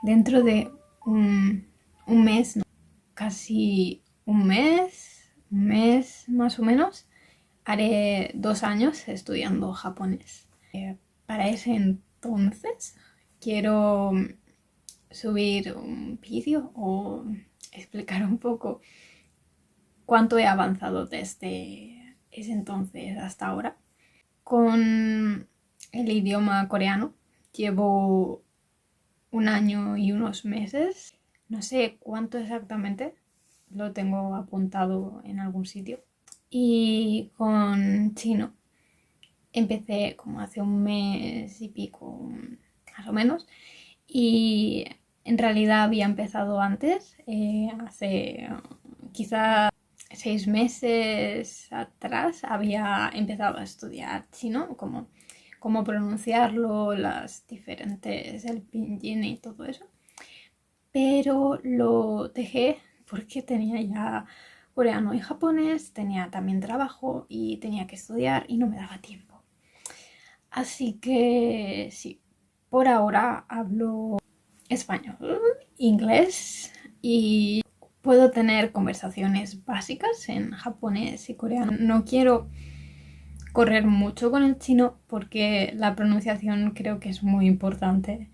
dentro de un mes, no, casi un mes más o menos, haré 2 años estudiando japonés. Para ese entonces quiero subir un vídeo o explicar un poco cuánto he avanzado desde ese entonces hasta ahora. Con el idioma coreano llevo 1 año y unos meses. No sé cuánto exactamente, lo tengo apuntado en algún sitio. Y con chino empecé como hace un mes y pico, más o menos. Y en realidad había empezado antes, hace quizá 6 meses atrás había empezado a estudiar chino, como cómo pronunciarlo, las diferentes, el pinyin y todo eso. Pero lo dejé porque tenía ya coreano y japonés, tenía también trabajo y tenía que estudiar y no me daba tiempo. Así que sí, por ahora hablo español, inglés y puedo tener conversaciones básicas en japonés y coreano. No quiero correr mucho con el chino porque la pronunciación creo que es muy importante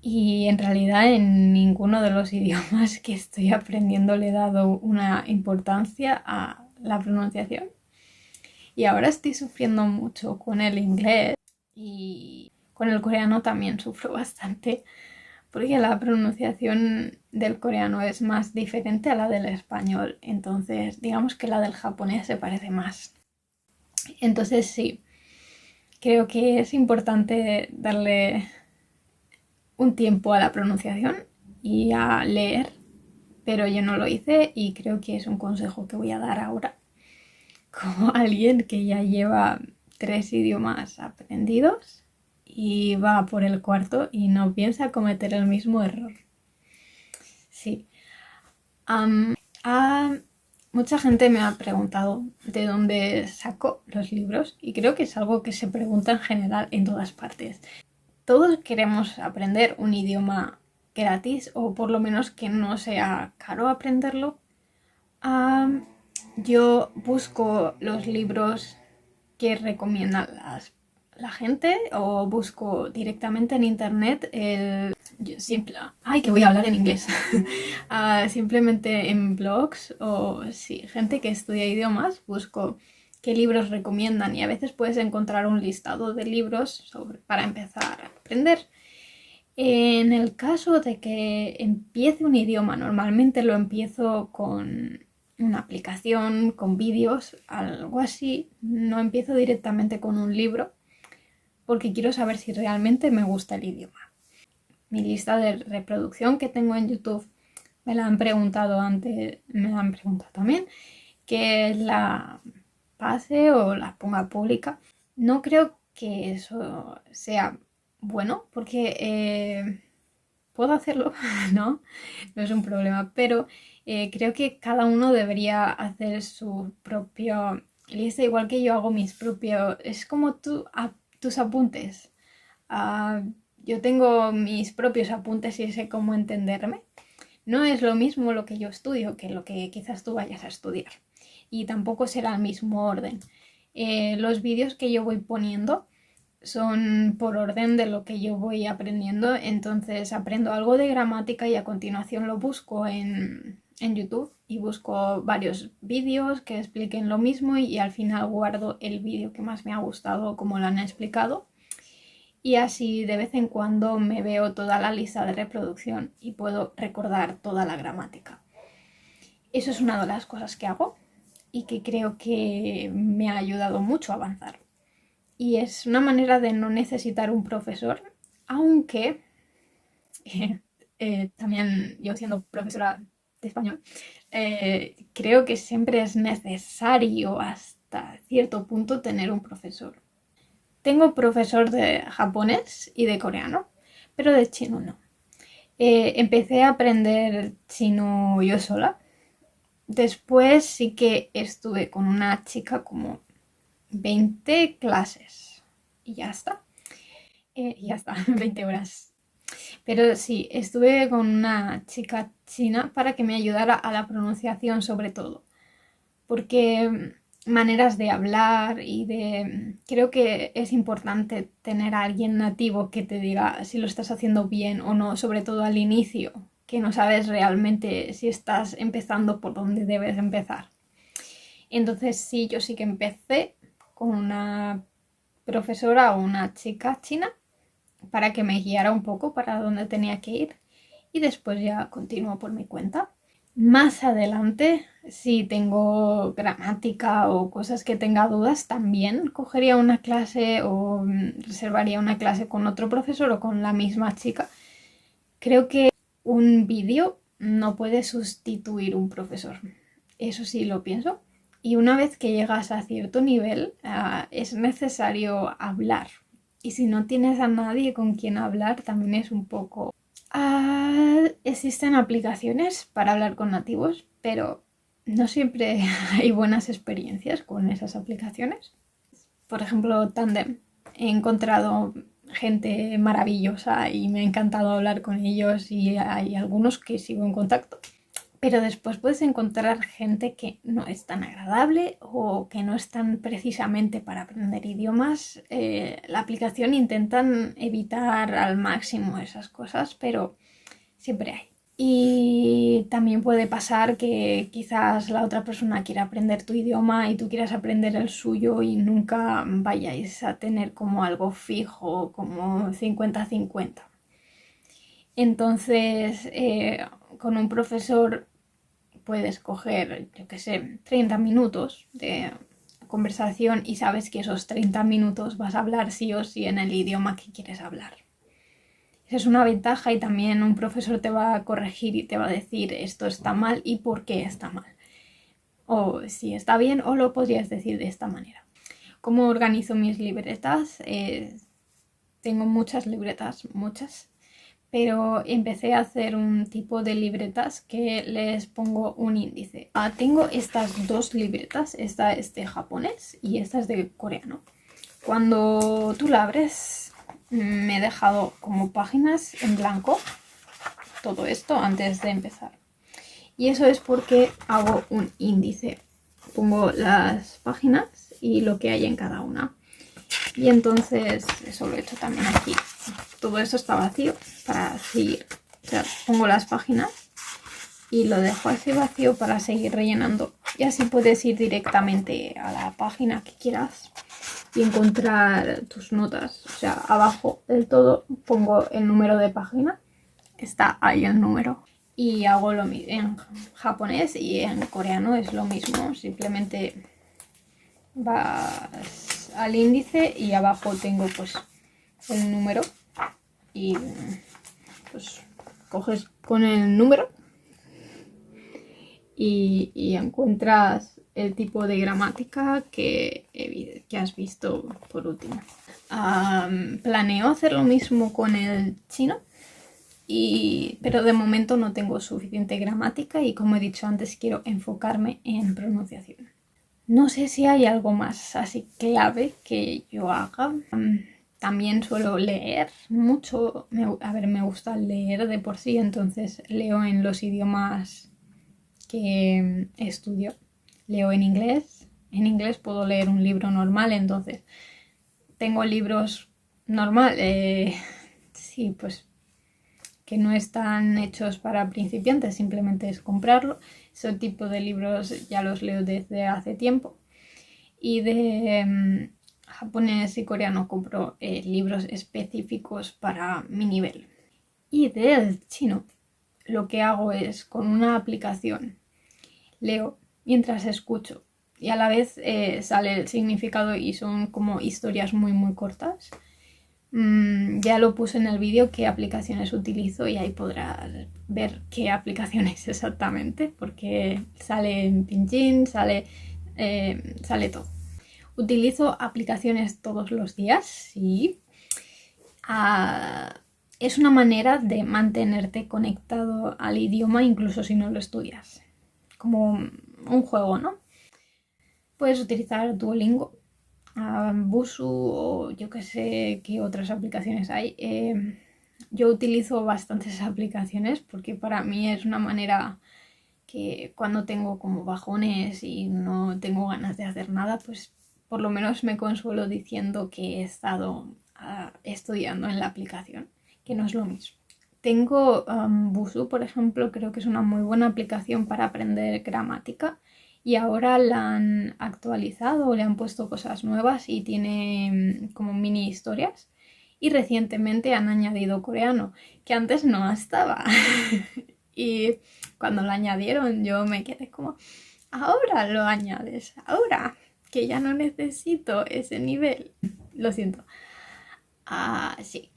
y en realidad en ninguno de los idiomas que estoy aprendiendo le he dado una importancia a la pronunciación. Y ahora estoy sufriendo mucho con el inglés y con el coreano también sufro bastante porque la pronunciación del coreano es más diferente a la del español, entonces digamos que la del japonés se parece más. Entonces sí, creo que es importante darle un tiempo a la pronunciación y a leer, pero yo no lo hice y creo que es un consejo que voy a dar ahora como alguien que ya lleva 3 idiomas aprendidos y va por el cuarto y no piensa cometer el mismo error. Sí. Mucha gente me ha preguntado de dónde saco los libros y creo que es algo que se pregunta en general en todas partes. Todos queremos aprender un idioma gratis o por lo menos que no sea caro aprenderlo. Yo busco los libros que recomienda la gente o busco directamente en internet ay, que voy a hablar en inglés. Simplemente en blogs o sí, gente que estudia idiomas, busco qué libros recomiendan y a veces puedes encontrar un listado de libros para empezar a aprender. En el caso de que empiece un idioma, normalmente lo empiezo con una aplicación, con vídeos, algo así. No empiezo directamente con un libro porque quiero saber si realmente me gusta el idioma. Mi lista de reproducción que tengo en YouTube me la han preguntado antes, me la han preguntado también, que la pase o la ponga pública. No creo que eso sea bueno porque puedo hacerlo, ¿no? No es un problema, pero creo que cada uno debería hacer su propio lista, igual que yo hago mis propios, es como tus apuntes. Ah, yo tengo mis propios apuntes y sé cómo entenderme. No es lo mismo lo que yo estudio que lo que quizás tú vayas a estudiar. Y tampoco será el mismo orden. Los vídeos que yo voy poniendo son por orden de lo que yo voy aprendiendo, entonces aprendo algo de gramática y a continuación lo busco en YouTube y busco varios vídeos que expliquen lo mismo y al final guardo el vídeo que más me ha gustado como lo han explicado y así de vez en cuando me veo toda la lista de reproducción y puedo recordar toda la gramática. Eso es una de las cosas que hago y que creo que me ha ayudado mucho a avanzar. Y es una manera de no necesitar un profesor, aunque también yo siendo profesora de español, creo que siempre es necesario hasta cierto punto tener un profesor. Tengo profesor de japonés y de coreano, pero de chino no. Empecé a aprender chino yo sola. Después sí que estuve con una chica como 20 clases y ya está. 20 horas. Pero sí, estuve con una chica china para que me ayudara a la pronunciación sobre todo, porque maneras de hablar y de... Creo que es importante tener a alguien nativo que te diga si lo estás haciendo bien o no, sobre todo al inicio, que no sabes realmente si estás empezando por dónde debes empezar. Entonces sí, yo sí que empecé con una profesora o una chica china para que me guiara un poco para dónde tenía que ir y después ya continúo por mi cuenta. Más adelante, si tengo gramática o cosas que tenga dudas, también cogería una clase o reservaría una clase con otro profesor o con la misma chica. Creo que un vídeo no puede sustituir un profesor. Eso sí lo pienso. Y una vez que llegas a cierto nivel, es necesario hablar. Y si no tienes a nadie con quien hablar, también es un poco... existen aplicaciones para hablar con nativos, pero no siempre hay buenas experiencias con esas aplicaciones. Por ejemplo, Tandem. He encontrado gente maravillosa y me ha encantado hablar con ellos y hay algunos que sigo en contacto. Pero después puedes encontrar gente que no es tan agradable o que no es tan precisamente para aprender idiomas. La aplicación intentan evitar al máximo esas cosas, pero siempre hay. Y también puede pasar que quizás la otra persona quiera aprender tu idioma y tú quieras aprender el suyo y nunca vayáis a tener como algo fijo, como 50-50. Entonces, con un profesor puedes coger, yo qué sé, 30 minutos de conversación y sabes que esos 30 minutos vas a hablar sí o sí en el idioma que quieres hablar. Esa es una ventaja y también un profesor te va a corregir y te va a decir esto está mal y por qué está mal. O si está bien o lo podrías decir de esta manera. ¿Cómo organizo mis libretas? Tengo muchas libretas, muchas. Pero empecé a hacer un tipo de libretas que les pongo un índice. Tengo estas dos libretas, esta es de japonés y esta es de coreano. Cuando tú la abres, me he dejado como páginas en blanco todo esto antes de empezar. Y eso es porque hago un índice. Pongo las páginas y lo que hay en cada una. Y entonces eso lo he hecho también aquí. Todo esto está vacío para seguir. O sea, pongo las páginas y lo dejo así vacío para seguir rellenando. Y así puedes ir directamente a la página que quieras y encontrar tus notas. O sea, abajo del todo pongo el número de página. Está ahí el número. Y hago lo mismo en japonés y en coreano es lo mismo. Simplemente vas al índice y abajo tengo pues el número y pues coges con el número y encuentras el tipo de gramática que has visto por último. Planeo hacer lo mismo con el chino, pero de momento no tengo suficiente gramática y como he dicho antes quiero enfocarme en pronunciación. No sé si hay algo más así clave que yo haga. También suelo leer mucho. Me gusta leer de por sí, entonces leo en los idiomas que estudio. Leo en inglés. En inglés puedo leer un libro normal, entonces tengo libros normal. Sí, pues que no están hechos para principiantes, simplemente es comprarlo. Ese tipo de libros ya los leo desde hace tiempo. Y de japonés y coreano compro libros específicos para mi nivel. Y del chino lo que hago es con una aplicación leo mientras escucho y a la vez sale el significado y son como historias muy muy cortas. Ya lo puse en el vídeo qué aplicaciones utilizo y ahí podrás ver qué aplicaciones exactamente porque sale en Pinyin, sale todo. Utilizo aplicaciones todos los días, sí. Es una manera de mantenerte conectado al idioma incluso si no lo estudias. Como un juego, ¿no? Puedes utilizar Duolingo, Busuu o yo que sé qué otras aplicaciones hay. Yo utilizo bastantes aplicaciones porque para mí es una manera que cuando tengo como bajones y no tengo ganas de hacer nada, pues por lo menos me consuelo diciendo que he estado estudiando en la aplicación, que no es lo mismo. Tengo Busuu, por ejemplo, creo que es una muy buena aplicación para aprender gramática y ahora la han actualizado, le han puesto cosas nuevas y tiene como mini historias. Y recientemente han añadido coreano, que antes no estaba. Y cuando lo añadieron yo me quedé como, ahora lo añades, ahora que ya no necesito ese nivel. Lo siento. Sí,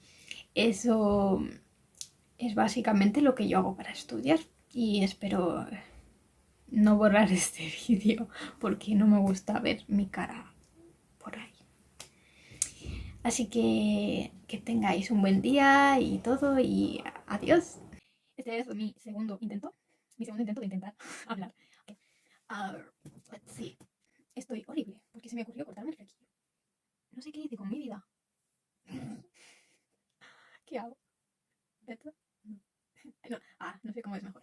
eso es básicamente lo que yo hago para estudiar y espero no borrar este vídeo porque no me gusta ver mi cara por ahí. Así que tengáis un buen día y todo y adiós. Este es mi segundo intento de intentar hablar. Okay. Let's see. Estoy horrible porque se me ocurrió cortarme el flequillo. No sé qué hice con mi vida. ¿Qué hago? ¿Esto? No. No sé cómo es mejor.